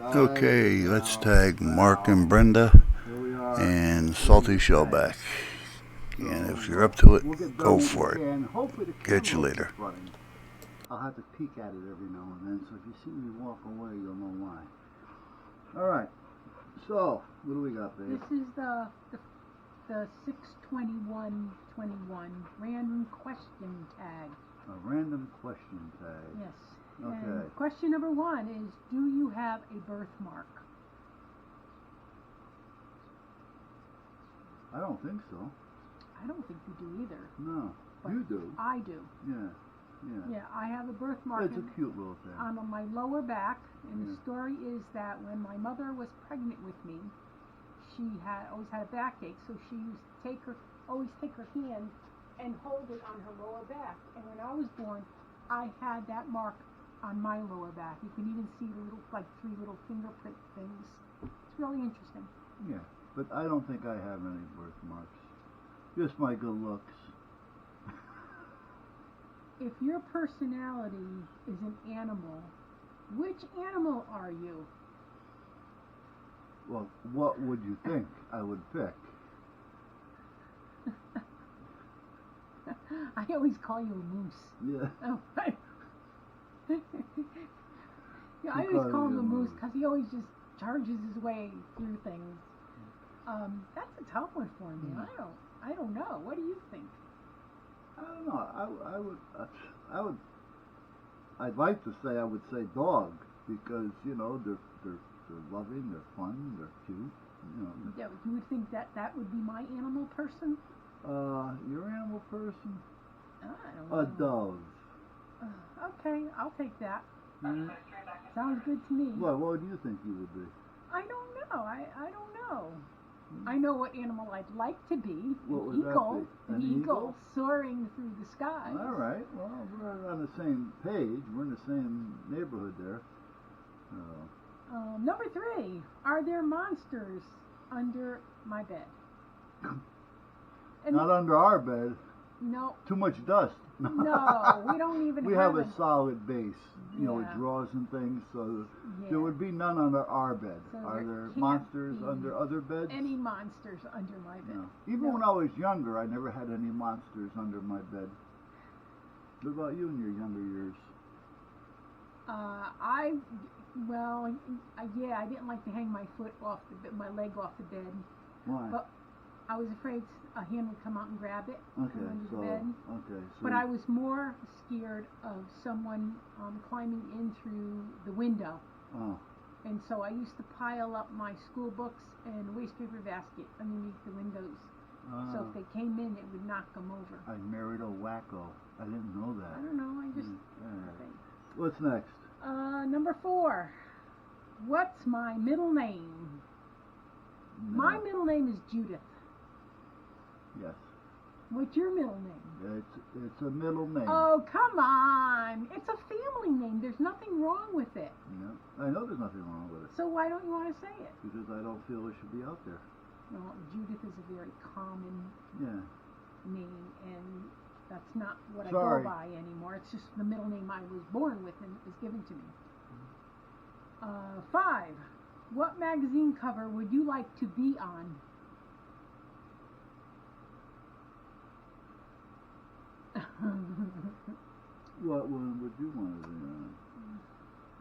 Okay, let's tag Mark and Brenda and Saltyshellback. And if you're up to it, go for it. Catch you later. I'll have to peek at it every now and then, so if you see me walk away, you'll know why. Alright, so, what do we got, babe? This is the 6/21/21 random question tag. A random question tag. Yes. Okay. And question number 1 is, do you have a birthmark? I don't think so. I don't think you do either. No. But You do. I do. Yeah. Yeah. Yeah, I have a birthmark. It's a cute little thing. On my lower back, and Yeah. the story is that when my mother was pregnant with me, she always had a backache, so she used to always take her hand and hold it on her lower back. And when I was born, I had that mark on my lower back. You can even see the little, like 3 little fingerprint things. It's really interesting. Yeah, but I don't think I have any birthmarks. Just my good looks. If your personality is an animal, which animal are you? Well, what would you think I would pick? I always call you a moose. Yeah. Oh, yeah, I always call him a moose because he always just charges his way through things. That's a tough one for me. I don't know. What do you think? I don't know. I'd like to say I would say dog because they're loving, they're fun, they're cute. Yeah, you would think that would be my animal person? Your animal person? I don't know. A dove. Okay, I'll take that. Mm. Sounds good to me. What do you think you would be? I don't know. I don't know. I know what animal I'd like to be. What would that Eagle. be? An eagle soaring through the sky. All right. Well, we're on the same page. We're in the same neighborhood there. Number 3. Are there monsters under my bed? Not under our bed. No. Too much dust. No, we don't even we have a solid base, with Yeah. drawers and things, so Yeah. there would be none under our bed. So Are there there can't monsters be under other beds? Any monsters under my bed? No. Even No. when I was younger, I never had any monsters under my bed. What about you in your younger years? I didn't like to hang my leg off the bed. Why? But I was afraid a hand would come out and grab it from under the bed. So But I was more scared of someone climbing in through the window. Oh. And so I used to pile up my school books in a waste paper basket underneath the windows. So if they came in, it would knock them over. I married a wacko. I didn't know that. I don't know. I just. Okay. What's next? Number 4. What's my middle name? No. My middle name is Judith. Yes. What's your middle name? It's a middle name. Oh, come on. It's a family name. There's nothing wrong with it. Yeah. I know there's nothing wrong with it. So why don't you want to say it? Because I don't feel it should be out there. Well, Judith is a very common name, and that's not what I go by anymore. It's just the middle name I was born with and it was given to me. 5. What magazine cover would you like to be on? What one would you want to be on?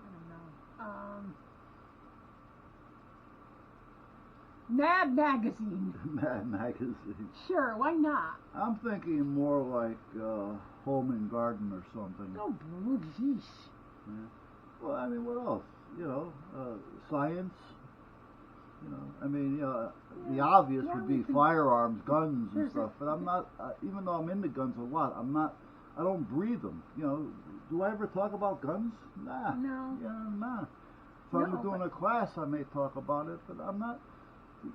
I don't know. Mad Magazine. Mad Magazine. Sure, why not? I'm thinking more like Home and Garden or something. Oh, geez. Yeah. Well, I mean, what else? Science. The obvious would be firearms, guns, and stuff. But I'm not. Even though I'm into guns a lot, I'm not. I don't breathe them. Do I ever talk about guns? Nah. No. Nah. If I'm doing a class, I may talk about it, but I'm not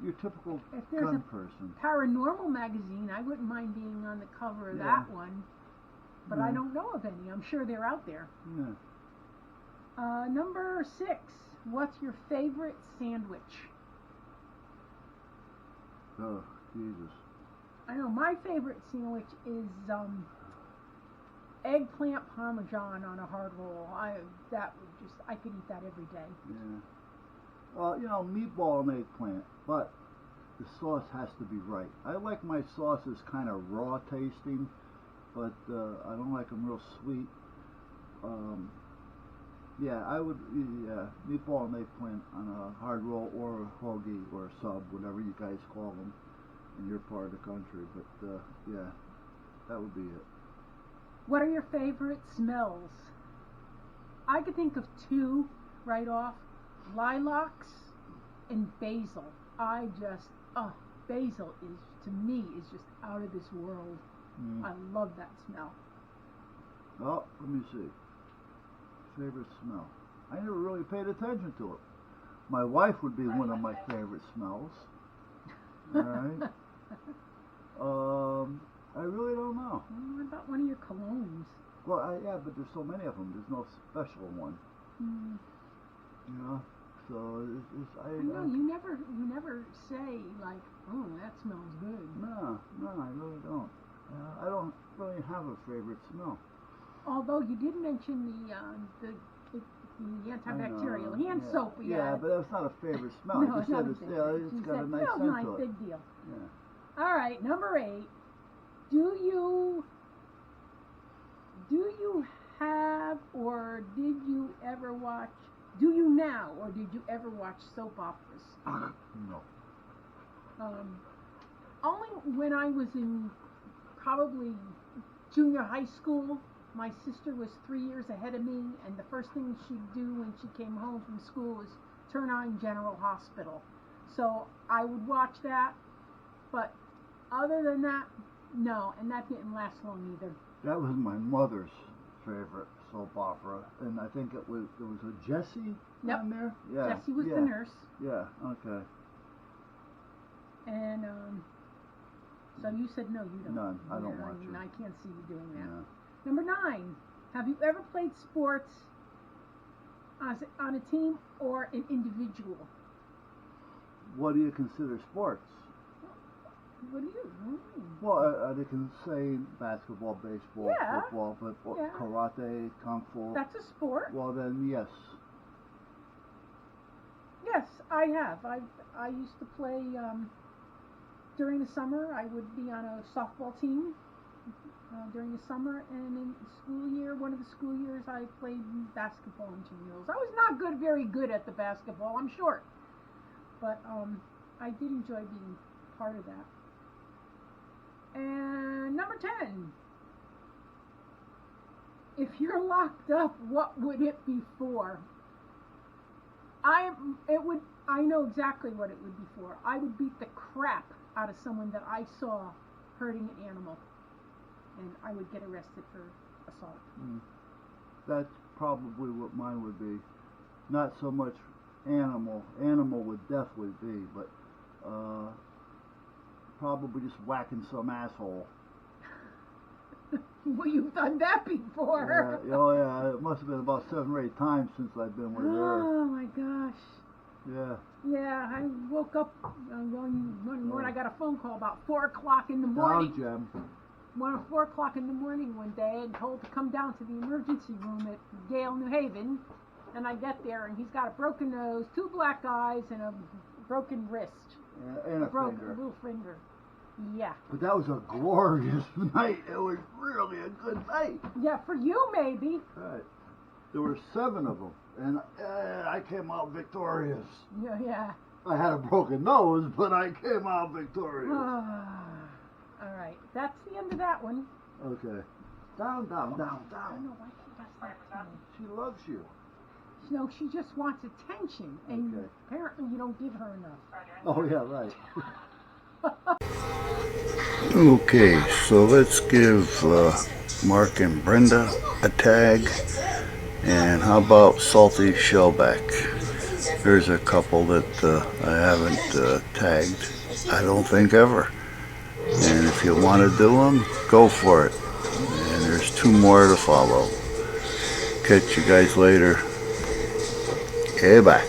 your typical gun person. Paranormal magazine, I wouldn't mind being on the cover of that one, but I don't know of any. I'm sure they're out there. Yeah. Number 6. What's your favorite sandwich? Oh, Jesus. I know my favorite sandwich is eggplant parmesan on a hard roll. I could eat that every day. Yeah. You know, meatball and eggplant, but the sauce has to be right. I like my sauces kind of raw tasting, but I don't like them real sweet. Yeah, I would, yeah, meatball and eggplant on a hard roll or a hoagie or a sub, whatever you guys call them in your part of the country. But yeah, that would be it. What are your favorite smells? I could think of two right off. Lilacs and basil. Basil is, to me, is just out of this world. I love that smell. Oh, let me see. Favorite smell. I never really paid attention to it. My wife would be one of my favorite smells. Alright. I really don't know. What about one of your colognes? Well, yeah, but there's so many of them. There's no special one. You know, so I know you never say like, oh, that smells good. No, I really don't. I don't really have a favorite smell. Although you did mention the antibacterial hand soap we Yeah, had. but that's not a favorite smell. No, You said it's got a nice scent nice, to it. big deal. Yeah. All right, number 8. Do you have or did you ever watch? Do you now or did you ever watch soap operas? No. Only when I was in probably junior high school. My sister was 3 years ahead of me, and the first thing she'd do when she came home from school was turn on General Hospital. So I would watch that, but other than that, no, and that didn't last long either. That was my mother's favorite soap opera, and I think there was a Jessie on there. Yeah, Jessie was the nurse. Yeah, okay. And so you said no, you don't. None. I don't watch it. I can't see you doing that. No. Number 9. Have you ever played sports on a team or an individual? What do you consider sports? What do you mean? Well, they can say basketball, baseball, football, but karate, kung fu. That's a sport. Well, then yes. Yes, I have. I used to play during the summer. I would be on a softball team during the summer, and in school year, one of the school years, I played basketball intramurals. I was not very good at the basketball. I'm short, but I did enjoy being part of that. And number 10. If you're locked up, what would it be for? I know exactly what it would be for. I would beat the crap out of someone that I saw hurting an animal, and I would get arrested for assault. That's probably what mine would be. Not so much animal. Animal would definitely be, but probably just whacking some asshole. Well, you've done that before. Yeah, it must have been about 7 or 8 times since I've been with her. Oh my gosh. Yeah. Yeah, I woke up one morning. I got a phone call about 4 o'clock in the morning. Now, Jem. 4 o'clock in the morning one day, and told to come down to the emergency room at Yale, New Haven. And I get there, and he's got a broken nose, 2 black eyes, and a broken wrist. And a little finger. Yeah. But that was a glorious night. It was really a good night. Yeah, for you maybe. Right. There were 7 of them, and I came out victorious. Yeah. I had a broken nose, but I came out victorious. All right, that's the end of that one. Okay. Down. I don't know why she does that to me. She loves you. No, she just wants attention, and apparently you don't give her enough. Oh, yeah, right. Okay, so let's give Mark and Brenda a tag. And how about Saltyshellback? There's a couple that I haven't tagged, I don't think ever. And if you want to do them, go for it. And there's 2 more to follow. Catch you guys later. Okay, bye.